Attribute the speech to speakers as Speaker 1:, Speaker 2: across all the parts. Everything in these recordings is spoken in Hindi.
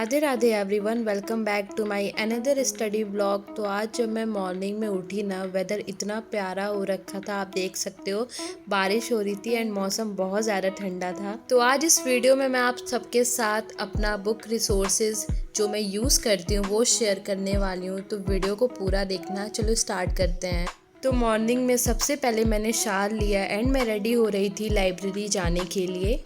Speaker 1: Radhe Radhe everyone, welcome back to my another study blog. तो आज जब मैं मॉर्निंग में उठी ना, वेदर इतना प्यारा हो रखा था, आप देख सकते हो। बारिश हो रही थी एंड मौसम बहुत ज़्यादा ठंडा था। तो आज इस वीडियो में मैं आप सबके साथ अपना बुक रिसोर्सेज जो मैं यूज़ करती हूँ वो शेयर करने वाली हूँ। तो वीडियो को पूरा देखना। चलो स्टार्ट करते हैं। तो मॉर्निंग में सबसे पहले मैंने शाल लिया एंड मैं रेडी हो रही थी लाइब्रेरी जाने के लिए।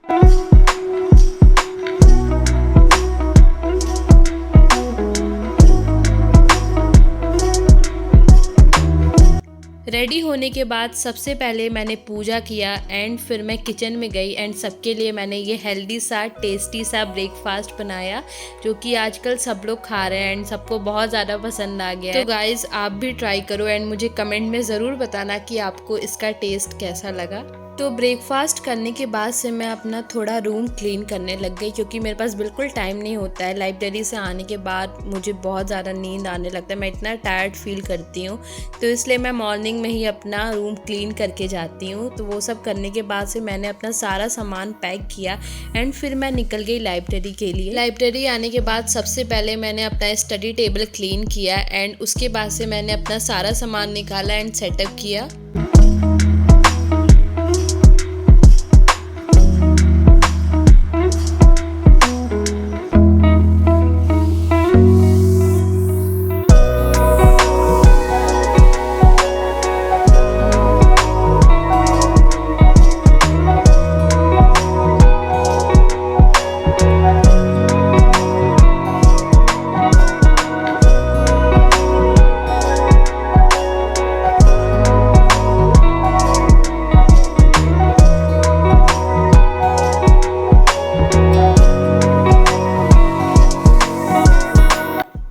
Speaker 1: रेडी होने के बाद सबसे पहले मैंने पूजा किया एंड फिर मैं किचन में गई एंड सबके लिए मैंने ये हेल्दी सा टेस्टी सा ब्रेकफास्ट बनाया जो कि आजकल सब लोग खा रहे हैं एंड सबको बहुत ज़्यादा पसंद आ गया है। तो गाइज़ आप भी ट्राई करो एंड मुझे कमेंट में ज़रूर बताना कि आपको इसका टेस्ट कैसा लगा। तो ब्रेकफास्ट करने के बाद से मैं अपना थोड़ा रूम क्लीन करने लग गई क्योंकि मेरे पास बिल्कुल टाइम नहीं होता है। लाइब्रेरी से आने के बाद मुझे बहुत ज़्यादा नींद आने लगता है, मैं इतना टायर्ड फील करती हूँ। तो इसलिए मैं मॉर्निंग में ही अपना रूम क्लीन करके जाती हूँ। तो वो सब करने के बाद से मैंने अपना सारा सामान पैक किया एंड फिर मैं निकल गई लाइब्रेरी के लिए। लाइब्रेरी आने के बाद सबसे पहले मैंने अपना स्टडी टेबल क्लीन किया एंड उसके बाद से मैंने अपना सारा सामान निकाला एंड सेटअप किया।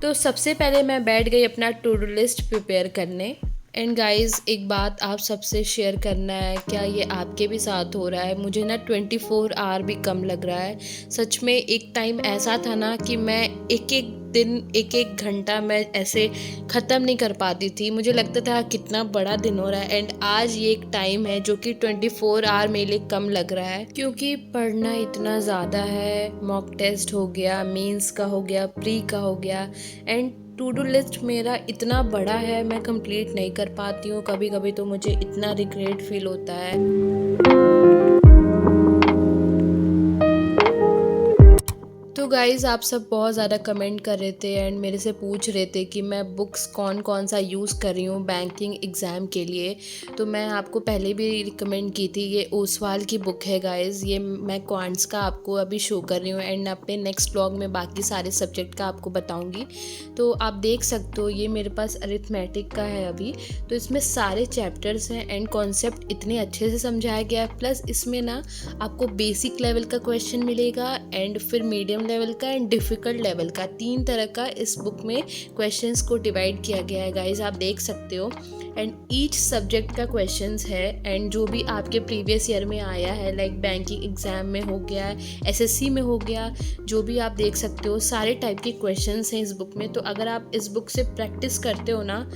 Speaker 1: तो सबसे पहले मैं बैठ गई अपना टू डू लिस्ट प्रिपेयर करने। एंड गाइज़ एक बात आप सबसे शेयर करना है, क्या ये आपके भी साथ हो रहा है? मुझे ना 24 आवर भी कम लग रहा है। सच में एक टाइम ऐसा था ना कि मैं एक एक दिन एक एक घंटा मैं ऐसे ख़त्म नहीं कर पाती थी। मुझे लगता था कितना बड़ा दिन हो रहा है एंड आज ये एक टाइम है जो कि 24 आवर मेरे लिए कम लग रहा है क्योंकि पढ़ना इतना ज़्यादा है। मॉक टेस्ट हो गया, मेंस का हो गया, प्री का हो गया एंड टू डू लिस्ट मेरा इतना बड़ा है, मैं कंप्लीट नहीं कर पाती हूँ। कभी कभी तो मुझे इतना रिग्रेट फील होता है। तो गाइज़ आप सब बहुत ज़्यादा कमेंट कर रहे थे एंड मेरे से पूछ रहे थे कि मैं बुक्स कौन कौन सा यूज़ कर रही हूँ बैंकिंग एग्ज़ाम के लिए। तो मैं आपको पहले भी रिकमेंड की थी, ये ओसवाल की बुक है गाइज़। ये मैं क्वांट्स का आपको अभी शो कर रही हूँ एंड अपने नेक्स्ट ब्लॉग में बाकी सारे सब्जेक्ट का आपको बताऊँगी। तो आप देख सकते हो ये मेरे पास अरिथमेटिक का है अभी। तो इसमें सारे चैप्टर्स हैं एंड कॉन्सेप्ट इतने अच्छे से समझाया गया है। प्लस इसमें ना आपको बेसिक लेवल का क्वेश्चन मिलेगा एंड फिर मीडियम लेवल का एंड डिफ़िकल्ट लेवल का, 3 तरह का इस बुक में क्वेश्चंस को डिवाइड किया गया है गाइज, आप देख सकते हो। एंड ईच सब्जेक्ट का क्वेश्चंस है एंड जो भी आपके प्रीवियस ईयर में आया है, लाइक बैंकिंग एग्ज़ाम में हो गया, एसएससी में हो गया, जो भी आप देख सकते हो सारे टाइप के क्वेश्चंस हैं इस बुक में। तो अगर आप इस बुक से प्रैक्टिस करते हो ना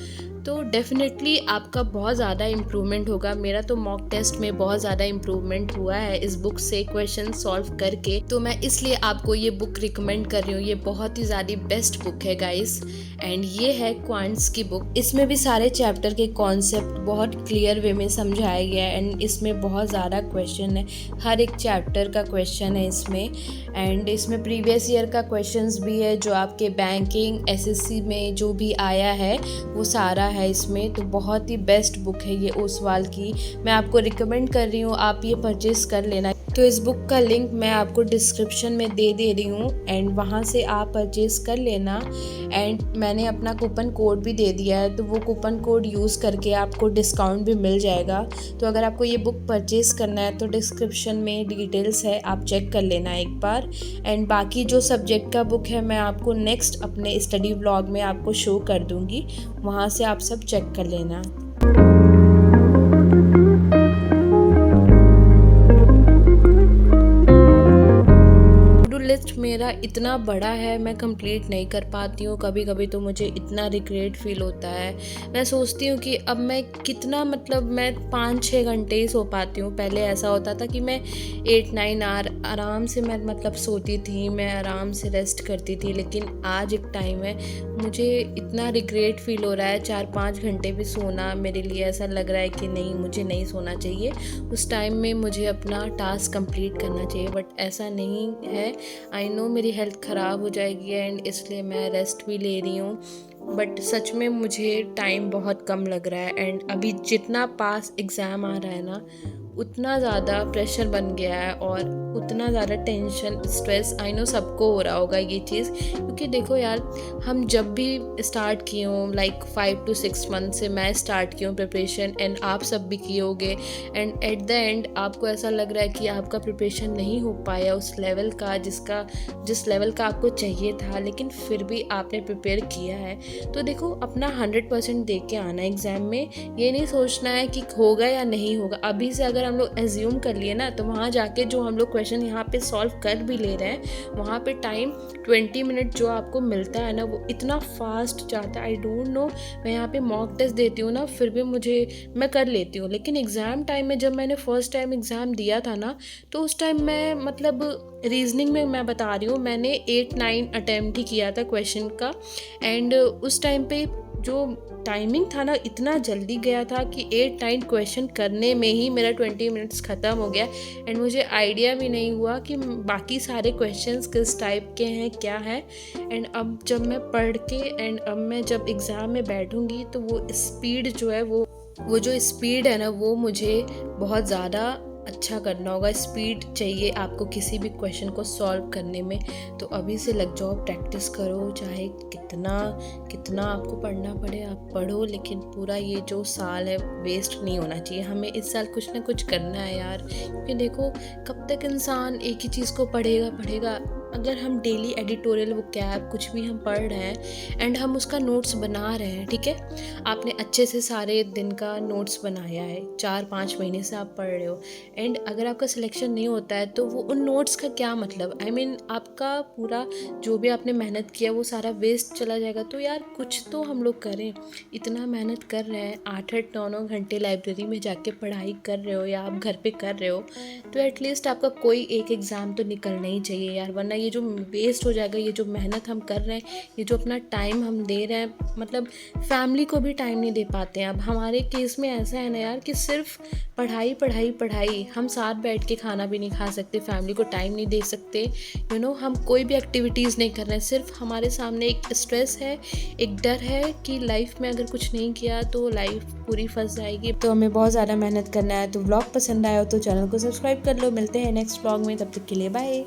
Speaker 1: तो डेफिनेटली आपका बहुत ज़्यादा इम्प्रूवमेंट होगा। मेरा तो मॉक टेस्ट में बहुत ज़्यादा इम्प्रूवमेंट हुआ है इस बुक से क्वेश्चन सॉल्व करके। तो मैं इसलिए आपको ये बुक रिकमेंड कर रही हूँ। ये बहुत ही ज़्यादा बेस्ट बुक है गाइस एंड ये है क्वांट्स की बुक। इसमें भी सारे चैप्टर के कॉन्सेप्ट बहुत क्लियर वे में समझाया गया है एंड इसमें बहुत ज़्यादा क्वेश्चन है, हर एक चैप्टर का क्वेश्चन है इसमें। एंड इसमें प्रीवियस ईयर का क्वेश्चंस भी है जो आपके बैंकिंग एसएससी में जो भी आया है वो सारा है इसमें। तो बहुत ही बेस्ट बुक है ये ओसवाल की, मैं आपको रिकमेंड कर रही हूँ, आप ये परचेज़ कर लेना। तो इस बुक का लिंक मैं आपको डिस्क्रिप्शन में दे रही हूँ एंड वहाँ से आप परचेज़ कर लेना। एंड मैंने अपना कूपन कोड भी दे दिया है, तो वो कूपन कोड यूज़ करके आपको डिस्काउंट भी मिल जाएगा। तो अगर आपको ये बुक परचेज़ करना है तो डिस्क्रिप्शन में डिटेल्स है, आप चेक कर लेना एक बार। एंड बाकी जो सब्जेक्ट का बुक है मैं आपको नेक्स्ट अपने स्टडी व्लॉग में आपको शो कर दूँगी, वहाँ से आप सब चेक कर लेना। लिस्ट में मेरा इतना बड़ा है, मैं कंप्लीट नहीं कर पाती हूँ। कभी कभी तो मुझे इतना रिग्रेट फील होता है। मैं सोचती हूँ कि अब मैं कितना, मतलब मैं 5-6 घंटे ही सो पाती हूँ। पहले ऐसा होता था कि मैं 8-9 आवर आराम से मैं मतलब सोती थी, मैं आराम से रेस्ट करती थी। लेकिन आज एक टाइम है, मुझे इतना रिग्रेट फील हो रहा है। 4-5 घंटे भी सोना मेरे लिए ऐसा लग रहा है कि नहीं, मुझे नहीं सोना चाहिए। उस टाइम में मुझे अपना टास्क कंप्लीट करना चाहिए, बट ऐसा नहीं है। आई नो मेरी हेल्थ ख़राब हो जाएगी एंड इसलिए मैं रेस्ट भी ले रही हूँ। बट सच में मुझे टाइम बहुत कम लग रहा है एंड अभी जितना पास एग्ज़ाम आ रहा है ना, उतना ज़्यादा प्रेशर बन गया है और उतना ज़्यादा टेंशन, स्ट्रेस। आई नो सबको हो रहा होगा ये चीज़, क्योंकि देखो यार, हम जब भी स्टार्ट किए हों, लाइक 5 to 6 मंथ से मैं स्टार्ट की हूँ प्रिपरेशन, एंड आप सब भी किए होगे। एंड एट द एंड आपको ऐसा लग रहा है कि आपका प्रिपरेशन नहीं हो पाया उस लेवल का जिस लेवल का आपको चाहिए था, लेकिन फिर भी आपने प्रिपेयर किया है। तो देखो, अपना 100% दे के आना एग्ज़ाम में। ये नहीं सोचना है कि होगा या नहीं होगा। अभी से अगर हम लोग एज्यूम कर लिए ना, तो वहाँ जाके जो हम लोग क्वेश्चन यहाँ पे सॉल्व कर भी ले रहे हैं, वहाँ पे टाइम 20 मिनट जो आपको मिलता है ना, वो इतना फास्ट जाता है। आई डोंट नो, मैं यहाँ पे मॉक टेस्ट देती हूँ ना, फिर भी मैं कर लेती हूँ। लेकिन एग्ज़ाम टाइम में, जब मैंने फर्स्ट टाइम एग्ज़ाम दिया था ना, तो उस टाइम मैं मतलब रीजनिंग में मैं बता रही हूँ, मैंने 8-9 अटैम्प्ट ही किया था क्वेश्चन का। एंड उस टाइम पे जो टाइमिंग था ना, इतना जल्दी गया था कि 8-9 क्वेश्चन करने में ही मेरा 20 मिनट्स ख़त्म हो गया। एंड मुझे आइडिया भी नहीं हुआ कि बाकी सारे क्वेश्चंस किस टाइप के हैं, क्या है। एंड अब जब मैं पढ़ के एंड अब मैं जब एग्ज़ाम में बैठूंगी, तो वो स्पीड जो है, वो जो स्पीड है ना, वो मुझे बहुत ज़्यादा अच्छा करना होगा। स्पीड चाहिए आपको किसी भी क्वेश्चन को सॉल्व करने में। तो अभी से लग जाओ, प्रैक्टिस करो, चाहे कितना आपको पढ़ना पड़े आप पढ़ो, लेकिन पूरा ये जो साल है वेस्ट नहीं होना चाहिए। हमें इस साल कुछ ना कुछ करना है यार, क्योंकि देखो, कब तक इंसान एक ही चीज़ को पढ़ेगा। अगर हम डेली एडिटोरियल, वो कैब कुछ भी हम पढ़ रहे हैं एंड हम उसका नोट्स बना रहे हैं, ठीक है, आपने अच्छे से सारे दिन का नोट्स बनाया है, 4-5 महीने से आप पढ़ रहे हो, एंड अगर आपका सिलेक्शन नहीं होता है, तो वो उन नोट्स का क्या मतलब। आई मीन आपका पूरा जो भी आपने मेहनत किया वो सारा वेस्ट चला जाएगा। तो यार कुछ तो हम लोग करें। इतना मेहनत कर रहे हैं, 8-8, 9-9 घंटे लाइब्रेरी में जाके पढ़ाई कर रहे हो या आप घर पे कर रहे हो, तो एटलीस्ट आपका कोई एक एग्ज़ाम तो निकलना ही चाहिए यार, वरना ये जो वेस्ट हो जाएगा, ये जो मेहनत हम कर रहे हैं, ये जो अपना टाइम हम दे रहे हैं, मतलब फैमिली को भी टाइम नहीं दे पाते हैं। अब हमारे केस में ऐसा है ना यार, कि सिर्फ पढ़ाई पढ़ाई पढ़ाई, हम साथ बैठ के खाना भी नहीं खा सकते, फैमिली को टाइम नहीं दे सकते, हम कोई भी एक्टिविटीज़ नहीं कर रहे हैं। सिर्फ हमारे सामने एक स्ट्रेस है, एक डर है कि लाइफ में अगर कुछ नहीं किया तो लाइफ पूरी फंस जाएगी। तो हमें बहुत ज़्यादा मेहनत करना है। तो व्लॉग पसंद आया हो तो चैनल को सब्सक्राइब कर लो। मिलते हैं नेक्स्ट व्लॉग में, तब तक के लिए बाय।